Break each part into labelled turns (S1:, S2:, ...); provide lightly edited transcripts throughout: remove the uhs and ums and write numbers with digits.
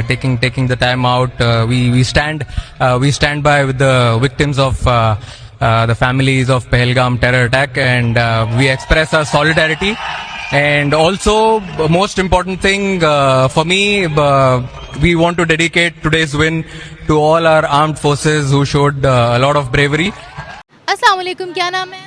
S1: taking the time out. We stand by with the victims of the families of Pahalgam terror attack, and we express our solidarity. And also, most important thing for me, we want to dedicate today's win to all our armed forces who showed a lot of bravery.
S2: अस्सलाम वालेकुम, क्या नाम है?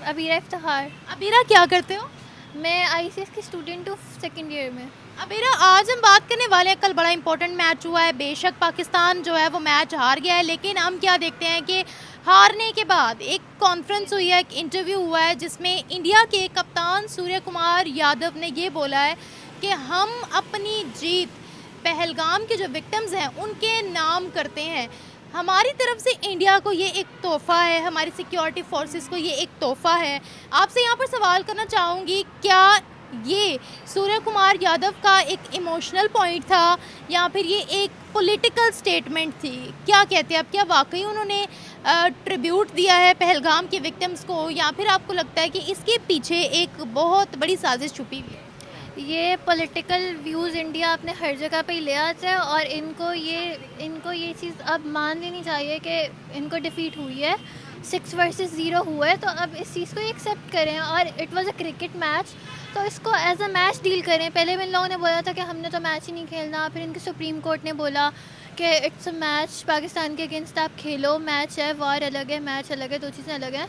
S3: अबीरा इफ्तिखार।
S2: अबीरा, क्या करते हो?
S3: मैं ICS की स्टूडेंट हूँ, सेकंड ईयर में।
S2: अबीरा, आज हम बात करने वाले हैं, कल बड़ा इंपॉर्टेंट मैच हुआ है। बेशक पाकिस्तान जो है वो मैच हार गया है, लेकिन हम क्या देखते हैं कि हारने के बाद एक कॉन्फ्रेंस हुई है, एक इंटरव्यू हुआ है, जिसमें इंडिया के कप्तान सूर्य कुमार यादव ने ये बोला है कि हम अपनी जीत पहलगाम के जो विक्टिम्स हैं उनके नाम करते हैं। हमारी तरफ से इंडिया को ये एक तोहफ़ा है, हमारी सिक्योरिटी फोर्सेस को ये एक तोहफ़ा है। आपसे यहाँ पर सवाल करना चाहूँगी, क्या ये सूर्य कुमार यादव का एक इमोशनल पॉइंट था या फिर ये एक पॉलिटिकल स्टेटमेंट थी? क्या कहते हैं आप, क्या वाकई उन्होंने ट्रिब्यूट दिया है पहलगाम के विक्टिम्स को, या फिर आपको लगता है कि इसके पीछे एक बहुत बड़ी साजिश छुपी हुई है?
S3: ये पॉलिटिकल व्यूज़ इंडिया अपने हर जगह पे ही ले आता है, और इनको ये चीज़ अब मान लेनी चाहिए कि इनको डिफ़ीट हुई है, 6 वर्सेस 0 हुआ है, तो अब इस चीज़ को एक्सेप्ट करें। और it was a cricket match, तो इसको एज अ मैच डील करें। पहले भी इन लोगों ने बोला था कि हमने तो मैच ही नहीं खेलना, फिर इनके सुप्रीम कोर्ट ने बोला कि इट्स अ मैच, पाकिस्तान के अगेंस्ट आप खेलो, मैच है, वार अलग है, मैच अलग है, दो चीज़ें अलग हैं।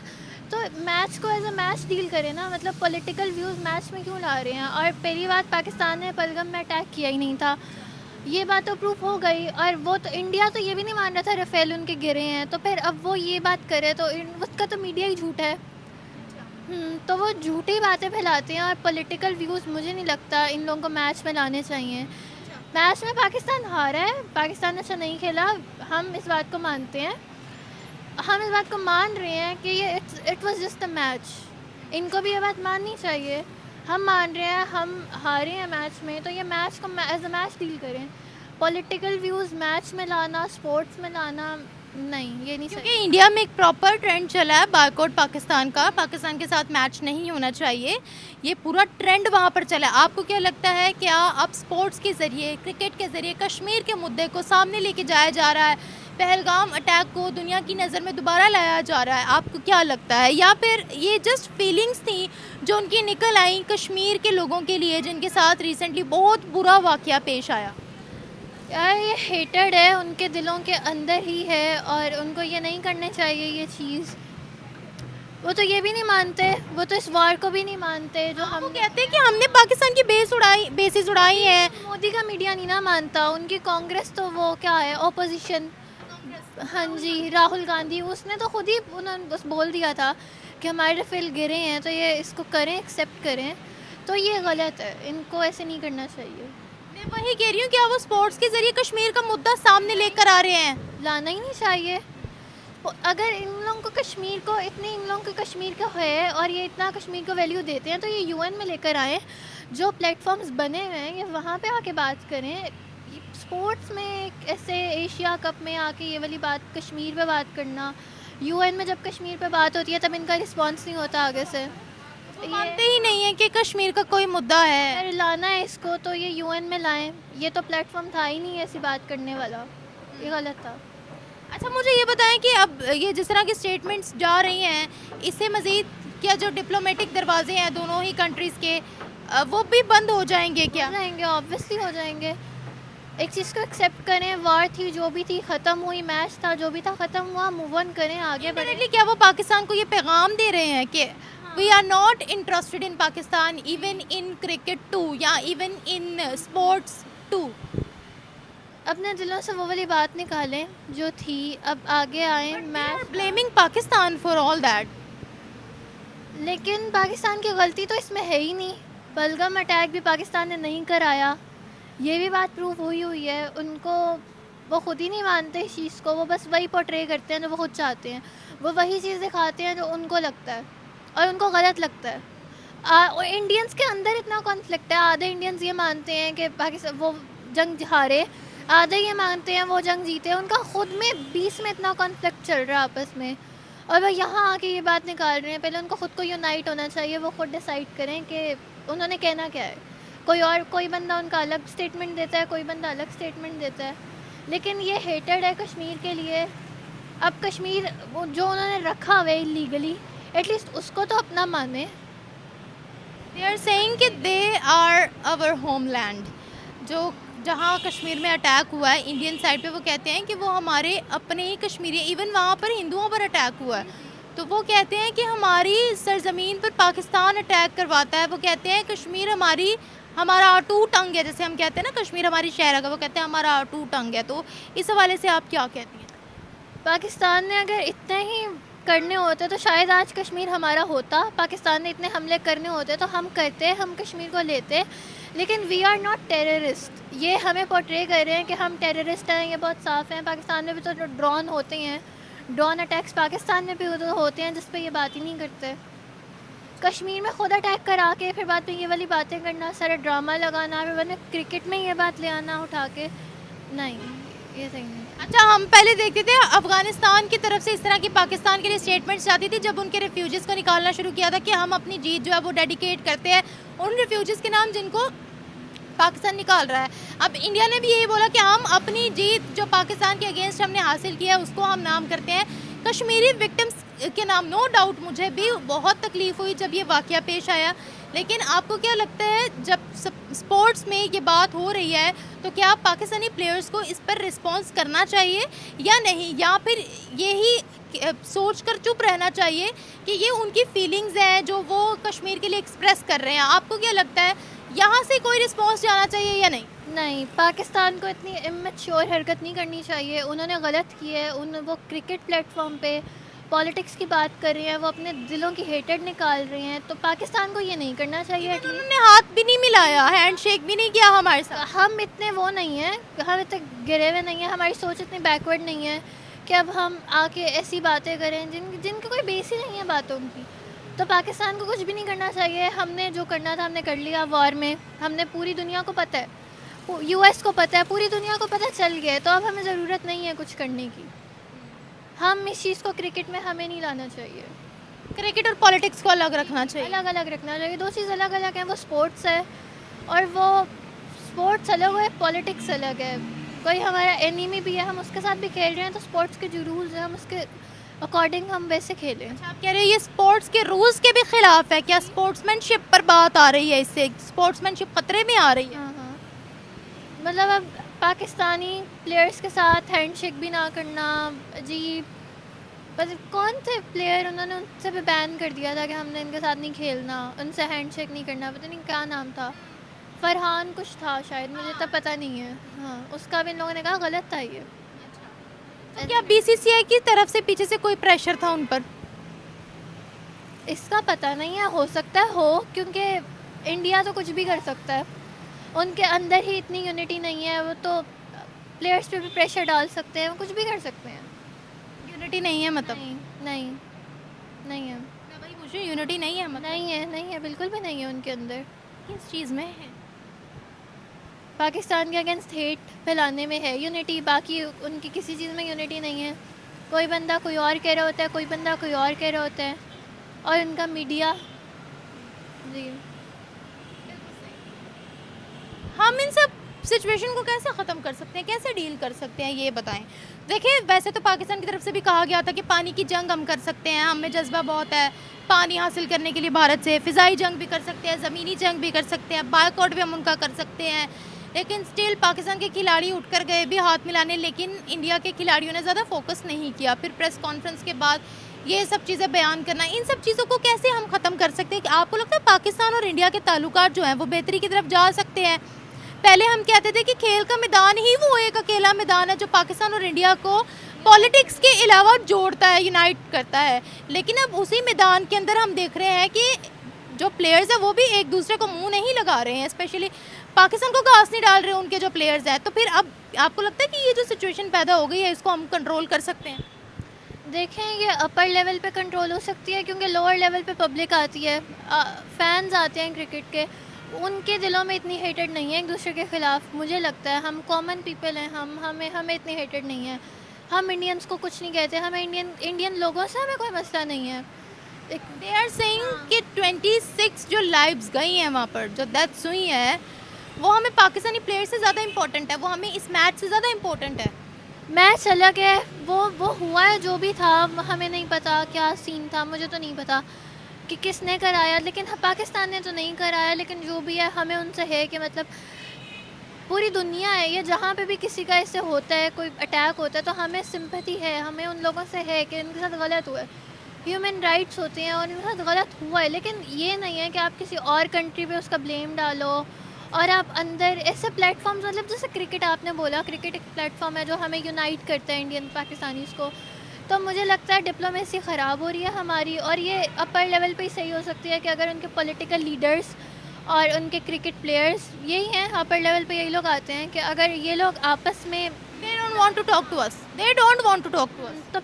S3: तो मैच को एज अ मैच डील करें ना, मतलब पॉलिटिकल व्यूज़ मैच में क्यों ला रहे हैं? और पहली बात, पाकिस्तान ने पहलगाम में अटैक किया ही नहीं था, ये बात तो प्रूफ हो गई। और वो तो इंडिया तो ये भी नहीं मान रहा था राफेल उनके गिरे हैं, तो फिर अब वो ये बात करे तो उसका तो मीडिया ही झूठ है। तो वो झूठी बातें फैलाते हैं, और पॉलिटिकल व्यूज़ मुझे नहीं लगता इन लोगों को मैच में लाने चाहिए। मैच में पाकिस्तान हारा है, पाकिस्तान अच्छा नहीं खेला, हम इस बात को मानते हैं, हम इस बात को मान रहे हैं कि ये it was just a match. इनको भी ये बात माननी चाहिए। हम मान रहे हैं हम हारे हैं मैच में, तो ये मैच को एज अ मैच डील करें। पॉलिटिकल व्यूज़ मैच में लाना, स्पोर्ट्स में लाना, नहीं, ये नहीं चाहिए।
S2: क्योंकि इंडिया में एक प्रॉपर ट्रेंड चला है बायकॉट पाकिस्तान का, पाकिस्तान के साथ मैच नहीं होना चाहिए, ये पूरा ट्रेंड वहाँ पर चला है। आपको क्या लगता है, क्या अब स्पोर्ट्स के ज़रिए, क्रिकेट के ज़रिए कश्मीर के मुद्दे को सामने लेके जाया जा रहा है, पहलगाम अटैक को दुनिया की नज़र में दोबारा लाया जा रहा है? आपको क्या लगता है, या फिर ये जस्ट फीलिंग्स थी जो उनकी निकल आई कश्मीर के लोगों के लिए, जिनके साथ रिसेंटली बहुत बुरा वाक़या पेश आया?
S3: यार, ये हेटेड है, उनके दिलों के अंदर ही है, और उनको ये नहीं करनी चाहिए ये चीज़। वो तो ये भी नहीं मानते, वो तो इस वार को भी नहीं मानते जो हम
S2: कहते हैं कि हमने पाकिस्तान की बेसिस उड़ाई है।
S3: मोदी का मीडिया नहीं ना मानता, उनकी कांग्रेस तो वो क्या है, ऑपोजिशन। हाँ जी, राहुल गांधी, उसने तो खुद ही उन्होंने बस बोल दिया था कि हमारे राफेल गिरे हैं, तो ये इसको करें, एक्सेप्ट करें। तो ये गलत है, इनको ऐसे नहीं करना चाहिए।
S2: मैं वही कह रही हूँ, क्या वो स्पोर्ट्स के ज़रिए कश्मीर का मुद्दा सामने लेकर आ रहे हैं?
S3: लाना ही नहीं चाहिए। अगर इन लोगों को कश्मीर को इतनी, इन लोगों को कश्मीर का है और ये इतना कश्मीर को वैल्यू देते हैं, तो ये यूएन में लेकर आएँ, जो प्लेटफॉर्म्स बने हुए हैं ये वहाँ पे आके बात करें। स्पोर्ट्स में ऐसे एशिया कप में आके ये वाली बात, कश्मीर पे बात करना, यूएन में जब कश्मीर पे बात होती है तब इनका रिस्पांस नहीं होता आगे से।
S2: तो मानते ही नहीं है कि कश्मीर का कोई मुद्दा है।
S3: अगर लाना है इसको तो ये यूएन में लाएं, ये तो प्लेटफॉर्म था ही नहीं ऐसी बात करने वाला, ये गलत था।
S2: अच्छा, मुझे ये बताएं कि अब ये जिस तरह की स्टेटमेंट्स जा रही हैं, इससे मज़ीद क्या जो डिप्लोमेटिक दरवाजे हैं दोनों ही कंट्रीज़ के, वो भी बंद हो जाएंगे? क्या
S3: हो जाएंगे? ऑब्वियसली हो जाएंगे। एक चीज़ को एक्सेप्ट करें, वार थी जो भी थी, ख़त्म हुई, मैच था जो भी था ख़त्म हुआ, मूव ऑन करें, आगे बढ़ें।
S2: क्या वो पाकिस्तान को ये पैगाम दे रहे हैं कि we are not interested in Pakistan even in cricket too, या इवन इन स्पोर्ट्स टू?
S3: अपने दिलों से वो वाली बात निकालें जो थी, अब आगे आए। Match
S2: blaming Pakistan for all that,
S3: लेकिन पाकिस्तान की गलती तो इसमें है ही नहीं। पहलगाम अटैक भी पाकिस्तान ने नहीं कराया, ये भी बात प्रूव हुई है। उनको, वो खुद ही नहीं मानते इस चीज़ को, वो बस वही पोर्ट्रे करते हैं जो वो खुद चाहते हैं, वो वही चीज़ दिखाते हैं जो उनको लगता है और उनको गलत लगता है। और इंडियंस के अंदर इतना कॉन्फ्लिक्ट है, आधे इंडियंस ये मानते हैं कि पाकिस्तान वो जंग हारे, आधे ये मानते हैं वो जंग जीते। उनका खुद में बीच में इतना कॉन्फ्लिक्ट चल रहा है आपस में, और वो यहाँ आके ये बात निकाल रहे हैं। पहले उनको खुद को यूनाइट होना चाहिए, वो खुद डिसाइड करें कि उन्होंने कहना क्या है। कोई बंदा उनका अलग स्टेटमेंट देता है, कोई बंदा अलग स्टेटमेंट देता है, लेकिन ये हेटेड है कश्मीर के लिए। अब कश्मीर वो जो उन्होंने रखा हुआ है इलीगली, एटलीस्ट उसको तो अपना माने।
S2: दे आर सेइंग कि दे आर आवर होमलैंड। जो जहाँ कश्मीर में अटैक हुआ है इंडियन साइड पे, वो कहते हैं कि वो हमारे अपने ही कश्मीरी, इवन वहाँ पर हिंदुओं पर अटैक हुआ है तो वो कहते हैं कि हमारी सरजमीन पर पाकिस्तान अटैक करवाता है। वो कहते हैं कश्मीर हमारा अटूट अंग है, जैसे हम कहते हैं ना कश्मीर हमारी शहर है, वो कहते हैं हमारा अटूट अंग है। तो इस हवाले से आप क्या कहती हैं?
S3: पाकिस्तान ने अगर इतने ही करने होते तो शायद आज कश्मीर हमारा होता। पाकिस्तान ने इतने हमले करने होते तो हम करते, हम कश्मीर को लेते। लेकिन वी आर नॉट टेररिस्ट। ये हमें पोर्ट्रे कर रहे हैं कि हम टेररिस्ट हैं, ये बहुत साफ़ हैं। पाकिस्तान में भी तो ड्रोन होते हैं, ड्रोन अटैक्स पाकिस्तान में भी होते हैं, जिस पे ये बात ही नहीं करते। कश्मीर में खुद अटैक करा के फिर बाद में ये वाली बातें करना, सारा ड्रामा लगाना, फिर बाद में क्रिकेट में ये बात ले आना उठा के, नहीं, ये सही नहीं।
S2: अच्छा, हम पहले देखते थे अफगानिस्तान की तरफ से इस तरह की पाकिस्तान के लिए स्टेटमेंट्स आती थी जब उनके रिफ्यूजीज़ को निकालना शुरू किया था कि हम अपनी जीत जो है वो डेडिकेट करते हैं उन रिफ्यूजीज़ के नाम जिनको पाकिस्तान निकाल रहा है। अब इंडिया ने भी यही बोला कि हम अपनी जीत जो पाकिस्तान के अगेंस्ट हमने हासिल किया है उसको हम नाम करते हैं कश्मीरी विक्टिम्स के नाम। नो डाउट मुझे भी बहुत तकलीफ़ हुई जब ये वाक़या पेश आया, लेकिन आपको क्या लगता है जब स्पोर्ट्स में ये बात हो रही है तो क्या पाकिस्तानी प्लेयर्स को इस पर रिस्पॉन्स करना चाहिए या नहीं, या फिर यही सोच कर चुप रहना चाहिए कि ये उनकी फीलिंग्स हैं जो वो कश्मीर के लिए एक्सप्रेस कर रहे हैं? आपको क्या लगता है यहाँ से कोई रिस्पॉन्स जाना चाहिए या नहीं?
S3: नहीं, पाकिस्तान को इतनी इमेच्योर हरकत नहीं करनी चाहिए। उन्होंने गलत की है। वो क्रिकेट प्लेटफॉर्म पे पॉलिटिक्स की बात कर रहे हैं, वो अपने दिलों की हेटेड निकाल रहे हैं, तो पाकिस्तान को ये नहीं करना चाहिए।
S2: उन्होंने हाथ भी नहीं मिलाया, हैंडशेक भी नहीं किया हमारे साथ।
S3: हम इतने वो नहीं हैं, हम इतने गिरे हुए नहीं हैं, हमारी सोच इतनी बैकवर्ड नहीं है कि अब हम आके ऐसी बातें करें जिनकी कोई बेस ही नहीं है बातों की। तो पाकिस्तान को कुछ भी नहीं करना चाहिए। हमने जो करना था हमने कर लिया वॉर में। हमने पूरी दुनिया को पता है, यूएस को पता है, पूरी दुनिया को पता चल गया है, तो अब हमें ज़रूरत नहीं है कुछ करने की। हम इस चीज़ को क्रिकेट में हमें नहीं लाना चाहिए।
S2: क्रिकेट और पॉलिटिक्स को अलग रखना चाहिए।
S3: अलग अलग रखना चाहिए, दो चीज़ अलग अलग हैं। वो स्पोर्ट्स है और वो स्पोर्ट्स अलग है, पॉलिटिक्स अलग है। कोई हमारा एनिमी भी है, हम उसके साथ भी खेल रहे हैं, तो स्पोर्ट्स के जो रूल्स हैं हम उसके अकॉर्डिंग हम वैसे खेलें।
S2: अच्छा, आप कह रहे हैं ये स्पोर्ट्स के रूल्स के भी खिलाफ है क्या? स्पोर्ट्समैनशिप पर बात आ रही है, इससे स्पोर्ट्समैनशिप खतरे में आ रही है।
S3: हाँ हाँ, मतलब अब पाकिस्तानी प्लेयर्स के साथ हैंडशेक भी ना करना जी। मतलब कौन थे प्लेयर, उन्होंने उनसे भी बैन कर दिया था कि हमने इनके साथ नहीं खेलना, उनसे हैंडशेक नहीं करना। पता नहीं क्या नाम था, फरहान कुछ था शायद, मुझे तब पता नहीं है। हाँ, उसका भी इन लोगों ने कहा गलत था ये।
S2: तो क्या बीसीसीआई की तरफ से पीछे से कोई प्रेशर था उन पर?
S3: इसका पता नहीं है, हो सकता है हो, क्योंकि इंडिया तो कुछ भी कर सकता है। उनके अंदर ही इतनी यूनिटी नहीं है, वो तो प्लेयर्स पे भी प्रेशर डाल सकते हैं, वो कुछ भी कर सकते हैं।
S2: यूनिटी नहीं है मतलब?
S3: नहीं नहीं नहीं है।
S2: मैं वही पूछ रही हूँ, यूनिटी नहीं है मतलब?
S3: नहीं है, बिल्कुल भी नहीं है उनके अंदर।
S2: किस चीज़ में है?
S3: पाकिस्तान के अगेंस्ट हेट फैलाने में है यूनिटी, बाकी उनकी किसी चीज़ में यूनिटी नहीं है। कोई बंदा कोई और कह रहा होता है, कोई बंदा कोई और कह रहा होता है, और उनका मीडिया जी।
S2: हम इन सब सिचुएशन को कैसे ख़त्म कर सकते हैं, कैसे डील कर सकते हैं, ये बताएं। देखिए, वैसे तो पाकिस्तान की तरफ से भी कहा गया था कि पानी की जंग हम कर सकते हैं, हमें जज्बा बहुत है पानी हासिल करने के लिए भारत से। फ़िज़ाई जंग भी कर सकते हैं, ज़मीनी जंग भी कर सकते हैं, बायकॉट भी हम उनका कर सकते हैं। लेकिन स्टिल पाकिस्तान के खिलाड़ी उठकर गए भी हाथ मिलाने, लेकिन इंडिया के खिलाड़ियों ने ज़्यादा फोकस नहीं किया। फिर प्रेस कॉन्फ्रेंस के बाद ये सब चीज़ें बयान करना, इन सब चीज़ों को कैसे हम ख़त्म कर सकते हैं? कि आपको लगता है पाकिस्तान और इंडिया के ताल्लुकात जो हैं वो बेहतरी की तरफ जा सकते हैं? पहले हम कहते थे कि खेल का मैदान ही वो एक अकेला मैदान है जो पाकिस्तान और इंडिया को पॉलिटिक्स के अलावा जोड़ता है, यूनाइट करता है। लेकिन अब उसी मैदान के अंदर हम देख रहे हैं कि जो प्लेयर्स हैं वो भी एक दूसरे को मुंह नहीं लगा रहे हैं, स्पेशली पाकिस्तान को घास नहीं डाल रहे हैं उनके जो प्लेयर्स हैं। तो फिर अब आपको लगता है कि ये जो सिचुएशन पैदा हो गई है इसको हम कंट्रोल कर सकते हैं?
S3: देखें, ये अपर लेवल पे कंट्रोल हो सकती है, क्योंकि लोअर लेवल पे पब्लिक आती है, फैंस आते हैं क्रिकेट के, उनके दिलों में इतनी हेटेड नहीं है एक दूसरे के ख़िलाफ़। मुझे लगता है हम कॉमन पीपल हैं, हमें इतनी हेटेड नहीं है। हम इंडियंस को कुछ नहीं कहते, हमें इंडियन लोगों से हमें कोई मसला नहीं है।
S2: दे आर सेइंग कि 26 जो लाइव्स गई हैं वहाँ पर, जो डेथ्स हुई हैं, वो हमें पाकिस्तानी प्लेयर से ज़्यादा इम्पोर्टेंट है, वो हमें इस मैच से ज़्यादा इम्पोर्टेंट है।
S3: मैच अलग है, वो हुआ है जो भी था, हमें नहीं पता क्या सीन था, मुझे तो नहीं पता कि किसने कराया, लेकिन पाकिस्तान ने तो नहीं कराया। लेकिन जो भी है, हमें उनसे है कि मतलब पूरी दुनिया है ये, जहाँ पे भी किसी का इससे होता है, कोई अटैक होता है, तो हमें सिंपैथी है, हमें उन लोगों से है कि इनके साथ गलत हुआ है। ह्यूमन राइट्स होते हैं और इनके साथ गलत हुआ है, लेकिन ये नहीं है कि आप किसी और कंट्री पे उसका ब्लेम डालो और आप अंदर ऐसे प्लेटफॉर्म्स, मतलब जैसे क्रिकेट आपने बोला, क्रिकेट एक प्लेटफॉर्म है जो हमें यूनाइट करता है इंडियन पाकिस्तानीज़ को। तो मुझे लगता है डिप्लोमेसी ख़राब हो रही है हमारी, और ये अपर लेवल पे ही सही हो सकती है कि अगर उनके पॉलिटिकल लीडर्स और उनके क्रिकेट प्लेयर्स यही हैं, अपर लेवल पे यही लोग आते हैं कि अगर ये लोग आपस में
S2: they don't want to talk to us, they don't want to talk to us.
S3: तो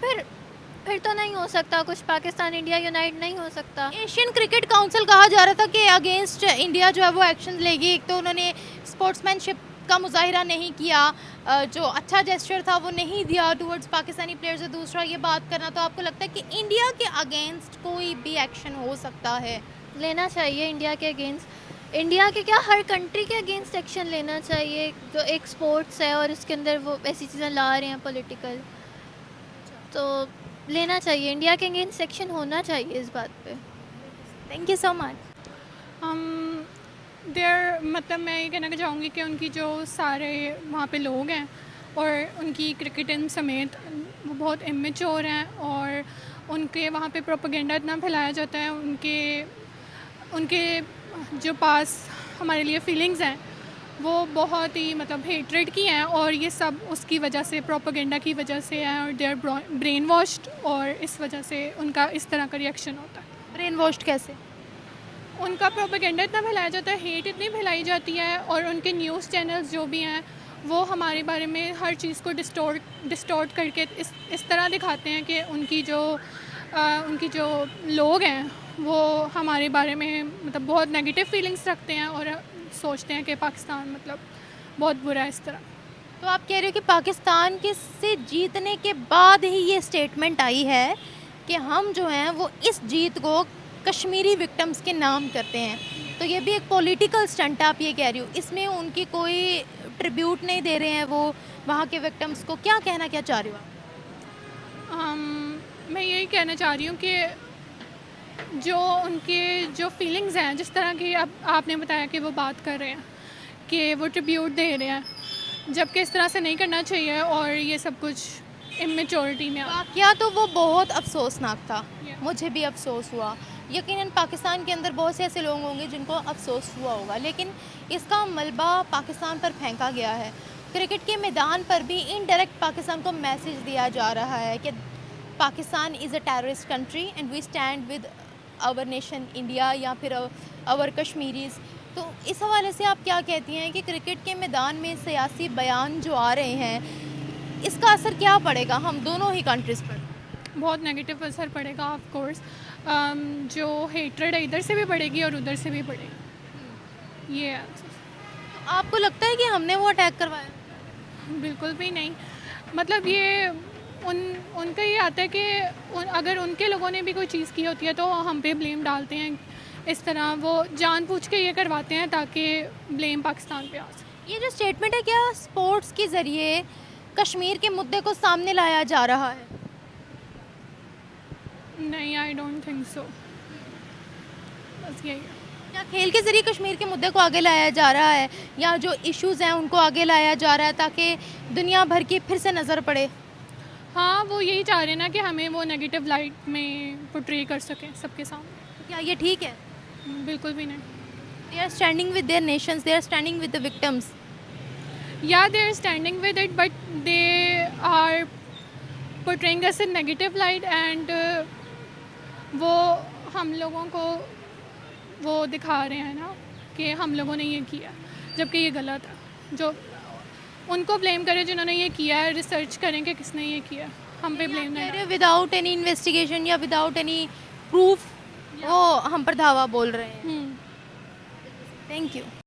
S3: फिर तो नहीं हो सकता कुछ, पाकिस्तान इंडिया यूनाइट नहीं हो सकता।
S2: एशियन क्रिकेट काउंसिल कहा जा रहा था कि अगेंस्ट इंडिया जो है वो एक्शन लेगी। एक तो उन्होंने स्पोर्ट्समैनशिप का मुजाहिरा नहीं किया, जो अच्छा जेस्चर था वो नहीं दिया टूवर्ड्स पाकिस्तानी प्लेयर्स। दूसरा ये बात करना, तो आपको लगता है कि इंडिया के अगेंस्ट कोई भी एक्शन हो सकता है?
S3: लेना चाहिए इंडिया के अगेंस्ट, इंडिया के क्या हर कंट्री के अगेंस्ट एक्शन लेना चाहिए। जो एक स्पोर्ट्स है और उसके अंदर वो ऐसी चीज़ें ला रहे हैं पॉलिटिकल, तो लेना चाहिए, इंडिया के अगेंस्ट एक्शन होना चाहिए इस बात पे।
S2: Thank you so much.
S4: There मतलब मैं ये कहना चाहूँगी कि उनकी जो सारे वहाँ पे लोग हैं और उनकी क्रिकेटिंग समेत वो बहुत इमेच्योर हैं, और उनके वहाँ पे प्रोपेगेंडा इतना फैलाया जाता है, उनके जो पास हमारे लिए फीलिंग्स हैं वो बहुत ही मतलब हेट्रेड की हैं, और ये सब उसकी वजह से, प्रोपेगेंडा की वजह से है, और दे आर ब्रेन वॉश्ड, और इस वजह से उनका इस तरह का रिएक्शन होता है।
S2: ब्रेन वॉश्ड कैसे?
S4: उनका प्रोपेगेंडा इतना फैलाया जाता है, हेट इतनी फैलाई जाती है, और उनके न्यूज़ चैनल्स जो भी हैं वो हमारे बारे में हर चीज़ को डिस्टोर्ट करके इस तरह दिखाते हैं कि उनकी जो लोग हैं वो हमारे बारे में मतलब बहुत नेगेटिव फीलिंग्स रखते हैं, और सोचते हैं कि पाकिस्तान मतलब बहुत बुरा है इस तरह।
S2: तो आप कह रहे हो कि पाकिस्तान के से जीतने के बाद ही ये स्टेटमेंट आई है कि हम जो हैं वो इस जीत को कश्मीरी विक्टिम्स के नाम करते हैं, तो ये भी एक पॉलिटिकल स्टंट आप ये कह रही हो? इसमें उनकी कोई ट्रिब्यूट नहीं दे रहे हैं वो वहाँ के विक्टिम्स को, क्या कहना क्या चाह रही हो आप?
S4: मैं यही कहना चाह रही हूँ कि जो उनके जो फीलिंग्स हैं, जिस तरह की अब आपने बताया कि वो बात कर रहे हैं कि वो ट्रिब्यूट दे रहे हैं, जबकि इस तरह से नहीं करना चाहिए, और ये सब कुछ इमेच्योरिटी में
S2: वाकया तो वो बहुत अफसोसनाक था।
S4: Yeah.
S2: मुझे भी अफसोस हुआ। यकीनन पाकिस्तान के अंदर बहुत से ऐसे लोग होंगे जिनको अफसोस हुआ होगा, लेकिन इसका मलबा पाकिस्तान पर फेंका गया है। क्रिकेट के मैदान पर भी इनडायरेक्ट पाकिस्तान को मैसेज दिया जा रहा है कि Pakistan is a terrorist country and we stand with our nation India, या फिर आवर कश्मीरीज़। तो इस हवाले से आप क्या कहती हैं कि क्रिकेट के मैदान में सियासी बयान जो आ रहे हैं, इसका असर क्या पड़ेगा हम दोनों ही कंट्रीज़ पर?
S4: बहुत नेगेटिव असर पड़ेगा ऑफ कोर्स। जो हेट्रेड है इधर से भी बढ़ेगी और उधर से भी बढ़ेगी। ये है।
S2: तो आपको लगता है कि हमने वो अटैक करवाया?
S4: बिल्कुल भी नहीं, मतलब ये उनका ये आता है कि अगर उनके लोगों ने भी कोई चीज़ की होती है तो हम पे ब्लेम डालते हैं। इस तरह वो जानबूझ के ये करवाते हैं ताकि ब्लेम पाकिस्तान पे आ सके।
S2: ये जो स्टेटमेंट है, क्या स्पोर्ट्स के ज़रिए कश्मीर के मुद्दे को सामने लाया जा रहा है?
S4: नहीं, आई डोंट थिंक सो। बस यही है।
S2: क्या खेल के ज़रिए कश्मीर के मुद्दे को आगे लाया जा रहा है, या जो इश्यूज़ हैं उनको आगे लाया जा रहा है ताकि दुनिया भर की फिर से नज़र पड़े?
S4: हाँ, वो यही चाह रहे हैं ना कि हमें वो नेगेटिव लाइट में पोर्ट्रे कर सकें सबके सामने।
S2: क्या ये ठीक है?
S4: बिल्कुल भी नहीं।
S2: They are standing with their nations, they are standing with the victims.
S4: Yeah, they are standing with it, but they are portraying us in negative light, and वो हम लोगों को वो दिखा रहे हैं ना कि हम लोगों ने ये किया, जबकि ये गलत है। जो उनको ब्लेम करें जिन्होंने ये किया है, रिसर्च करें कि किसने ये किया, हम पे ब्लेम नहीं डालें।
S2: विदाउट एनी इन्वेस्टिगेशन या विदाउट एनी प्रूफ वो हम पर धावा बोल रहे हैं।
S4: हम्म।
S2: Thank you.